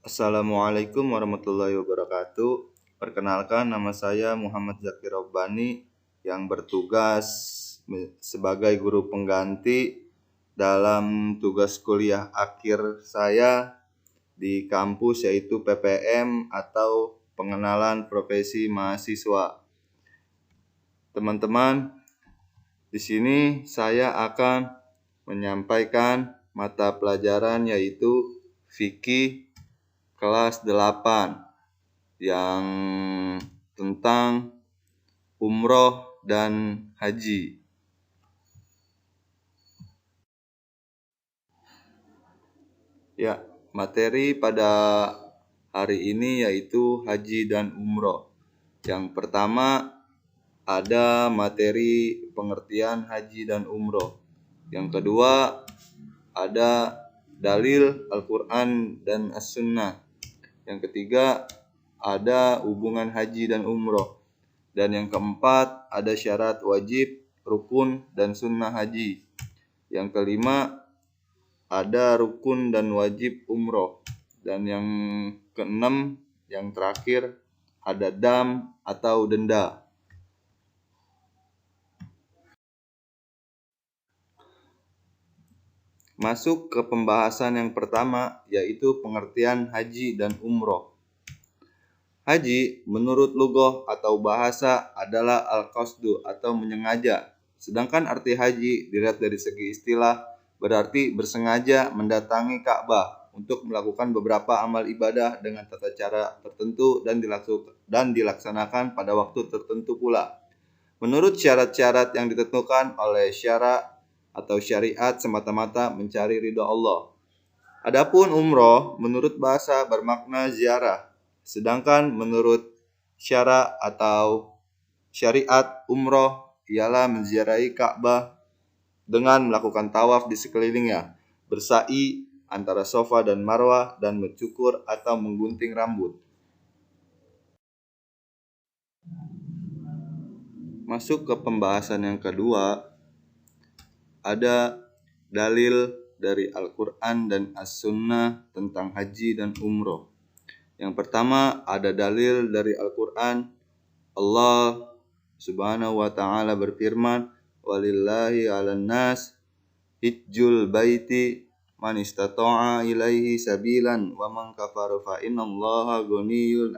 Assalamualaikum warahmatullahi wabarakatuh. Perkenalkan, nama saya Muhammad Zakir Robbani yang bertugas sebagai guru pengganti dalam tugas kuliah akhir saya di kampus, yaitu PPM atau Pengenalan Profesi Mahasiswa. Teman-teman, di sini saya akan menyampaikan mata pelajaran yaitu fikih kelas 8 yang tentang umroh dan haji. Ya, materi pada hari ini yaitu haji dan umroh. Yang pertama ada materi pengertian haji dan umroh. Yang kedua ada dalil Al-Quran dan As-Sunnah. Yang ketiga ada hubungan haji dan umroh. Dan yang keempat ada syarat wajib, rukun, dan sunnah haji. Yang kelima ada rukun dan wajib umroh. Dan yang keenam, yang terakhir, ada dam atau denda. Masuk ke pembahasan yang pertama, yaitu pengertian haji dan umroh. Haji menurut lughah atau bahasa adalah al-qasdu atau menyengaja. Sedangkan arti haji dilihat dari segi istilah berarti bersengaja mendatangi Ka'bah untuk melakukan beberapa amal ibadah dengan tata cara tertentu dan dilaksanakan pada waktu tertentu pula. Menurut syarat-syarat yang ditentukan oleh syara atau syariat semata-mata mencari ridha Allah. Adapun umroh menurut bahasa bermakna ziarah. Sedangkan menurut syara atau syariat, umroh ialah menziarahi Ka'bah dengan melakukan tawaf di sekelilingnya, bersa'i antara Safa dan Marwah, dan mencukur atau menggunting rambut. Masuk ke pembahasan yang kedua, ada dalil dari Al-Quran dan As-Sunnah tentang haji dan umroh. Yang pertama ada dalil dari Al-Quran. Allah Subhanahu wa ta'ala berfirman, walillahi 'alan nas hijjul baiti man istata'a ilaihi sabilan wa man kafara fa innallaha ghaniyyun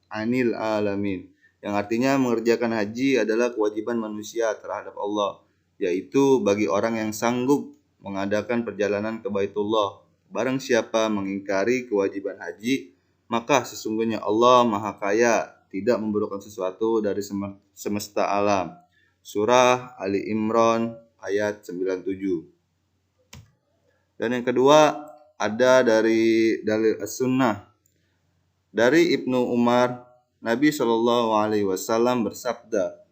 'anil alamin. Yang artinya mengerjakan haji adalah kewajiban manusia terhadap Allah, yaitu bagi orang yang sanggup mengadakan perjalanan ke Baitullah. Barang siapa mengingkari kewajiban haji, maka sesungguhnya Allah Maha Kaya, tidak memerlukan sesuatu dari semesta alam. Surah Ali Imran ayat 97. Dan yang kedua ada dari dalil As-Sunnah. Dari Ibnu Umar, Nabi SAW bersabda,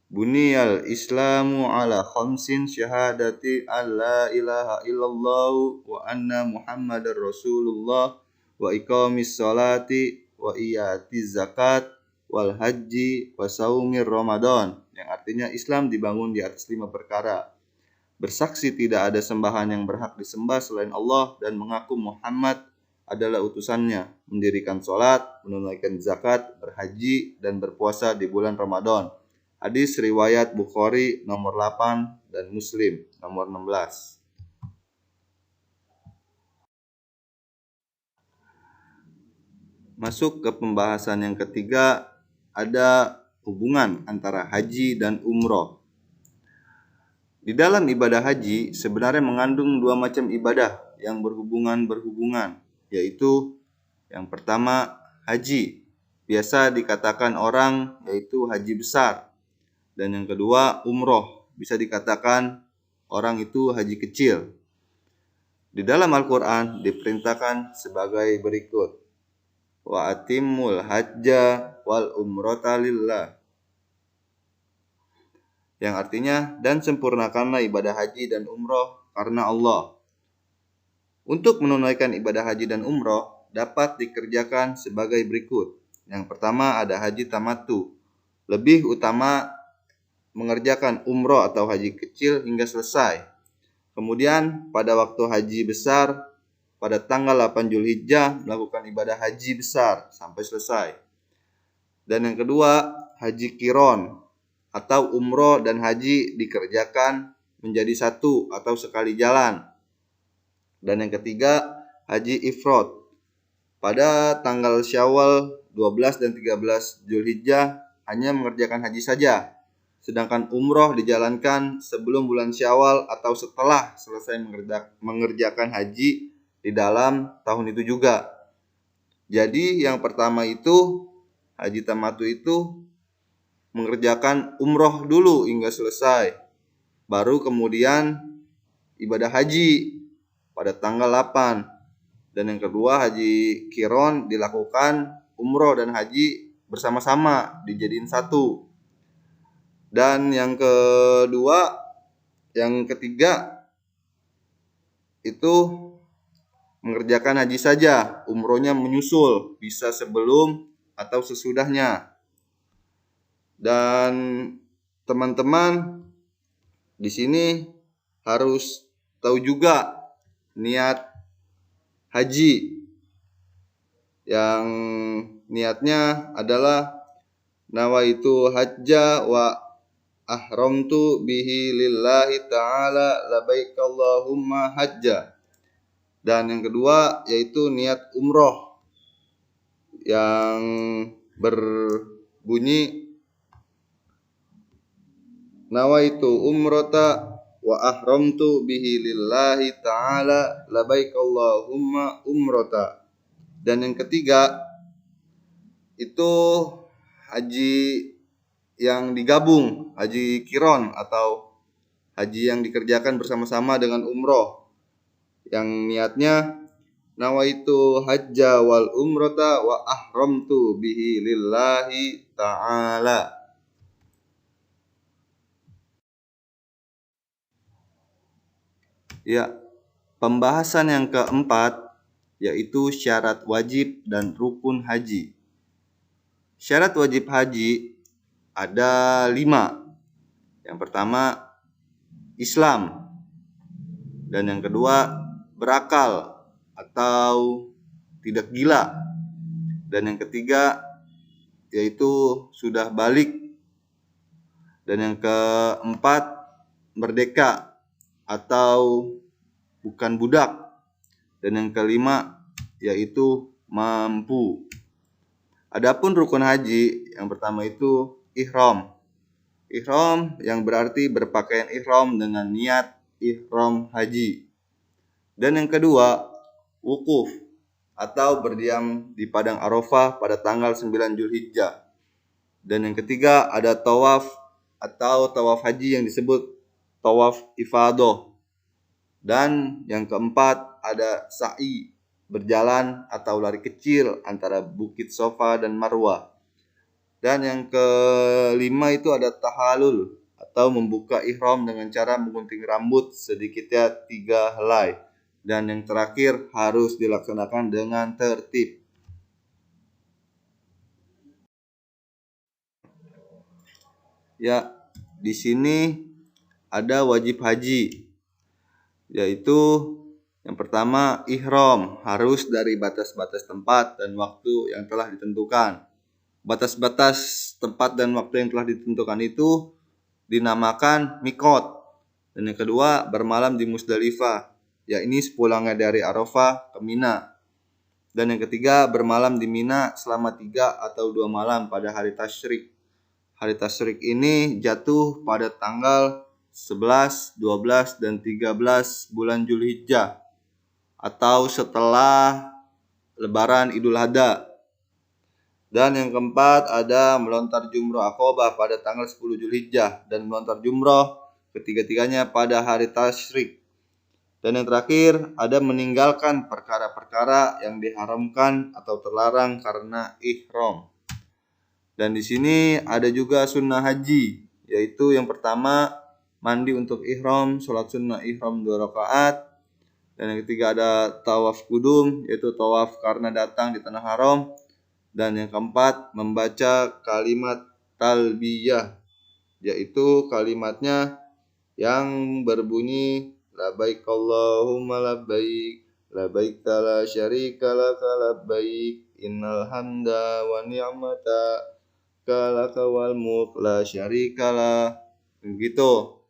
Buniyal Islamu ala khamsin syahadati alla ilaha illallah wa anna Muhammadar Rasulullah wa iqamis salati wa iyatiz zakat wal haji wa saumir Ramadan. Yang artinya Islam dibangun di atas 5 perkara. Bersaksi tidak ada sembahan yang berhak disembah selain Allah dan mengaku Muhammad adalah utusannya, mendirikan salat, menunaikan zakat, berhaji, dan berpuasa di bulan Ramadan. Hadis riwayat Bukhari nomor 8 dan Muslim nomor 16. Masuk ke pembahasan yang ketiga, ada hubungan antara haji dan umroh. Di dalam ibadah haji sebenarnya mengandung 2 macam ibadah yang berhubungan, yaitu yang pertama haji, biasa dikatakan orang yaitu haji besar. Dan yang kedua umroh, bisa dikatakan orang itu haji kecil. Di dalam Al-Quran diperintahkan sebagai berikut. Wa atimmul hajja wal umrata lillah. Yang artinya, dan sempurnakanlah ibadah haji dan umroh karena Allah. Untuk menunaikan ibadah haji dan umroh dapat dikerjakan sebagai berikut. Yang pertama ada haji tamattu. Lebih utama mengerjakan umroh atau haji kecil hingga selesai. Kemudian pada waktu haji besar pada tanggal 8 Zulhijjah melakukan ibadah haji besar sampai selesai. Dan yang kedua, haji qiron atau umroh dan haji dikerjakan menjadi satu atau sekali jalan. Dan yang ketiga, haji ifrad pada tanggal Syawal 12 dan 13 Zulhijjah hanya mengerjakan haji saja. Sedangkan umroh dijalankan sebelum bulan Syawal atau setelah selesai mengerjakan haji di dalam tahun itu juga. Jadi yang pertama itu haji tamattu itu mengerjakan umroh dulu hingga selesai. Baru kemudian ibadah haji pada tanggal 8. Dan yang kedua haji qiron dilakukan umroh dan haji bersama-sama dijadiin satu. Dan yang ketiga itu mengerjakan haji saja, umrohnya menyusul, bisa sebelum atau sesudahnya. Dan teman-teman di sini harus tahu juga niat haji, yang niatnya adalah nawaitu hajja wa ahramtu bihi lillahi ta'ala labaik Allahumma hajja. Dan yang kedua yaitu niat umroh yang berbunyi nawaitu umrata wa ahramtu bihi lillahi ta'ala labaik Allahumma umrata. Dan yang ketiga itu haji yang digabung, haji qiron atau haji yang dikerjakan bersama-sama dengan umroh, yang niatnya nawaitu hajja wal umrata wa ahramtu bihi lillahi ta'ala. Ya, pembahasan yang keempat yaitu syarat wajib dan rukun haji. Syarat wajib haji ada 5. Yang pertama Islam. Dan yang kedua berakal atau tidak gila. Dan yang ketiga yaitu sudah balik. Dan yang keempat merdeka atau bukan budak. Dan yang kelima yaitu mampu. Adapun rukun haji yang pertama itu ihram. Ihram yang berarti berpakaian ihram dengan niat ihram haji. Dan yang kedua wukuf atau berdiam di padang Arafah pada tanggal 9 Zulhijjah. Dan yang ketiga ada tawaf atau tawaf haji yang disebut tawaf ifadah. Dan yang keempat ada sa'i, berjalan atau lari kecil antara Bukit Sofa dan Marwah. Dan yang kelima itu ada tahalul atau membuka ihram dengan cara menggunting rambut sedikitnya 3 helai. Dan yang terakhir harus dilaksanakan dengan tertib. Ya, di sini ada wajib haji, yaitu yang pertama ihram, harus dari batas-batas tempat dan waktu yang telah ditentukan. Batas-batas tempat dan waktu yang telah ditentukan itu dinamakan mikot. Dan yang kedua bermalam di Musdalifah, ya ini sepulangnya dari Arafah ke Mina. Dan yang ketiga bermalam di Mina selama 3 atau 2 malam pada hari tasyrik. Hari tasyrik ini jatuh pada tanggal 11, 12, dan 13 bulan Zulhijjah atau setelah Lebaran Idul Adha. Dan yang keempat ada melontar jumroh Aqobah pada tanggal 10 Zulhijjah dan melontar jumroh ketiga-tiganya pada hari tasyrik. Dan yang terakhir ada meninggalkan perkara-perkara yang diharamkan atau terlarang karena ihram. Dan di sini ada juga sunnah haji, yaitu yang pertama mandi untuk ihram, sholat sunnah ihram 2 rakaat. Dan yang ketiga ada tawaf kudum, yaitu tawaf karena datang di tanah haram. Dan yang keempat membaca kalimat talbiyah, yaitu kalimatnya yang berbunyi labbaik Allahumma labbaik labbaika la syarika laka labbaik innal hamda wa ni'mata laka wal mulk la syarikalah. Begitu.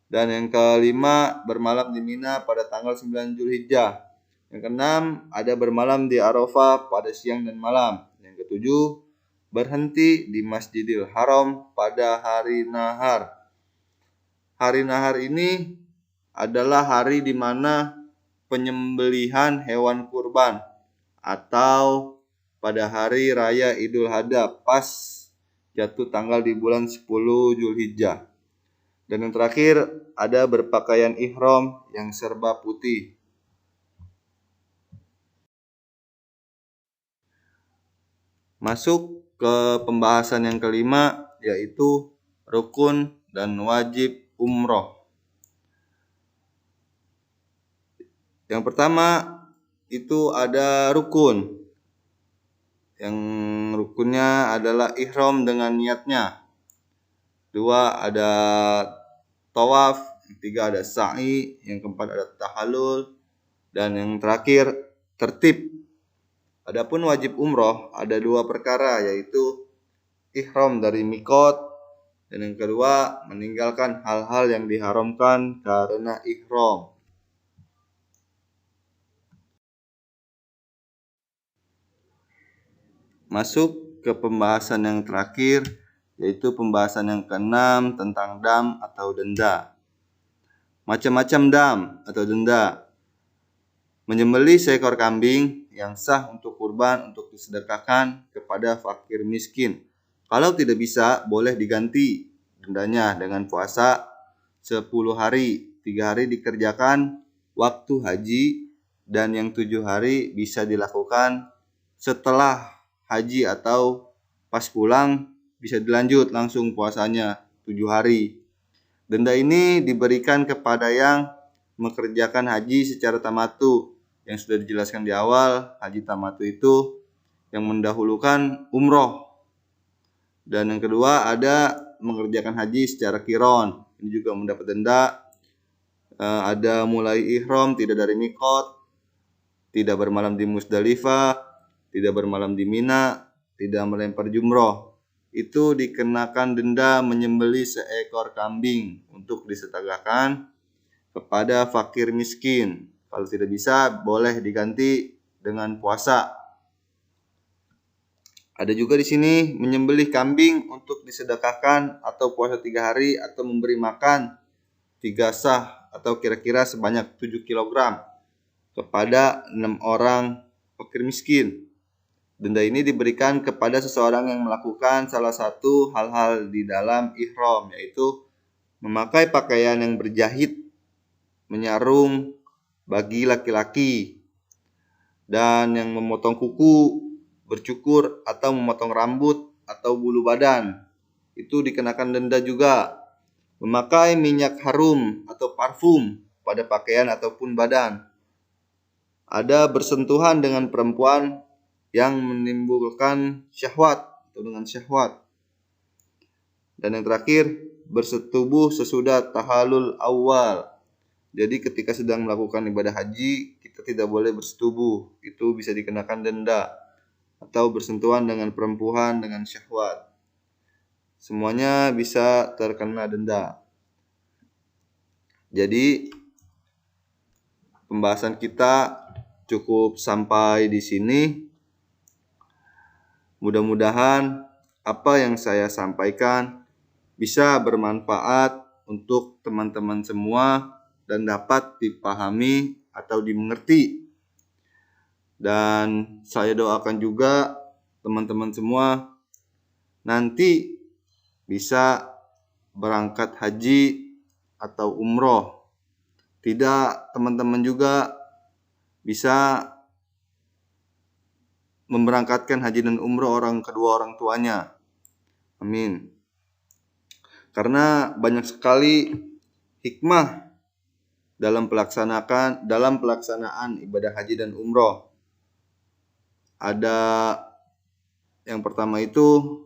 Dan yang kelima, bermalam di Mina pada tanggal 9 Zulhijjah. Yang keenam, ada bermalam di Arafah pada siang dan malam. Yang ketujuh, berhenti di Masjidil Haram pada hari nahar. Hari nahar ini adalah hari di mana penyembelihan hewan kurban atau pada hari raya Idul Adha pas jatuh tanggal di bulan 10 Zulhijjah. Dan yang terakhir ada berpakaian ihram yang serba putih. Masuk ke pembahasan yang kelima, yaitu rukun dan wajib umroh. Yang pertama itu ada rukun. Yang rukunnya adalah ihram dengan niatnya. Dua ada tawaf, yang tiga ada sa'i, yang keempat ada tahallul, dan yang terakhir tertib. Adapun wajib umroh ada dua perkara, yaitu ihram dari mikot, dan yang kedua meninggalkan hal-hal yang diharamkan karena ihram. Masuk ke pembahasan yang terakhir, yaitu pembahasan yang keenam tentang dam atau denda. Macam-macam dam atau denda. Menyembelih seekor kambing yang sah untuk kurban untuk disedekahkan kepada fakir miskin. Kalau tidak bisa, boleh diganti dendanya dengan puasa 10 hari. 3 hari dikerjakan waktu haji, dan yang 7 hari bisa dilakukan setelah haji atau pas pulang bisa dilanjut langsung puasanya 7 hari. Denda ini diberikan kepada yang mengerjakan haji secara tamatu. Yang sudah dijelaskan di awal, haji tamatu itu yang mendahulukan umroh. Dan yang kedua ada mengerjakan haji secara qiron. Ini juga mendapat denda. Ada mulai ihram tidak dari mikot, tidak bermalam di Musdalifah, tidak bermalam di Mina, tidak melempar jumroh. Itu dikenakan denda menyembelih seekor kambing untuk disedekahkan kepada fakir miskin. Kalau tidak bisa, boleh diganti dengan puasa. Ada juga di sini menyembelih kambing untuk disedekahkan atau puasa 3 hari atau memberi makan 3 sah atau kira-kira sebanyak 7 kg kepada 6 orang fakir miskin. Denda ini diberikan kepada seseorang yang melakukan salah satu hal-hal di dalam ihram, yaitu memakai pakaian yang berjahit, menyarung bagi laki-laki, dan yang memotong kuku, bercukur, atau memotong rambut atau bulu badan. Itu dikenakan denda juga. Memakai minyak harum atau parfum pada pakaian ataupun badan. Ada bersentuhan dengan perempuan yang menimbulkan syahwat atau dengan syahwat. Dan yang terakhir, bersetubuh sesudah tahallul awal. Jadi ketika sedang melakukan ibadah haji, kita tidak boleh bersetubuh. Itu bisa dikenakan denda. Atau bersentuhan dengan perempuan dengan syahwat. Semuanya bisa terkena denda. Jadi pembahasan kita cukup sampai di sini. Mudah-mudahan apa yang saya sampaikan bisa bermanfaat untuk teman-teman semua dan dapat dipahami atau dimengerti. Dan saya doakan juga teman-teman semua nanti bisa berangkat haji atau umroh. Tidak, teman-teman juga bisa memberangkatkan haji dan umroh kedua orang tuanya. Amin. Karena banyak sekali hikmah dalam pelaksanaan ibadah haji dan umroh. Ada yang pertama itu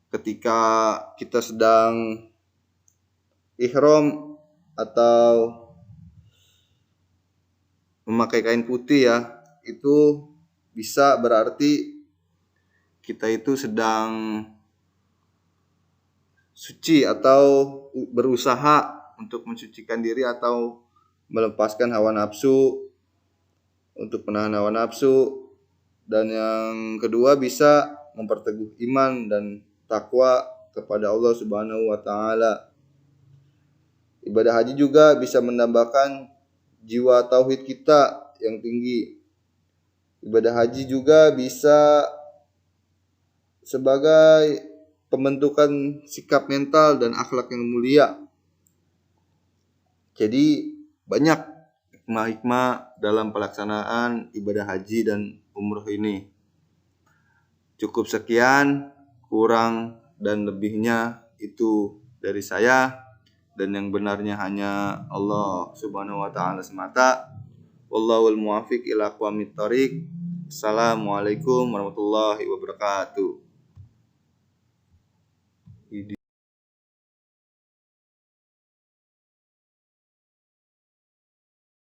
ketika kita sedang ihram atau memakai kain putih ya, itu bisa berarti kita itu sedang suci atau berusaha untuk mensucikan diri atau melepaskan hawa nafsu, untuk menahan hawa nafsu. Dan yang kedua bisa memperteguh iman dan takwa kepada Allah Subhanahu wa taala. Ibadah haji juga bisa menambahkan jiwa tauhid kita yang tinggi. Ibadah haji juga bisa sebagai pembentukan sikap mental dan akhlak yang mulia. Jadi banyak hikmah-hikmah dalam pelaksanaan ibadah haji dan umroh ini. Cukup sekian, kurang dan lebihnya itu dari saya, dan yang benarnya hanya Allah Subhanahu wa taala semata. Wallahul muwaffiq ila aqwamit thoriq. Assalamualaikum warahmatullahi wabarakatuh.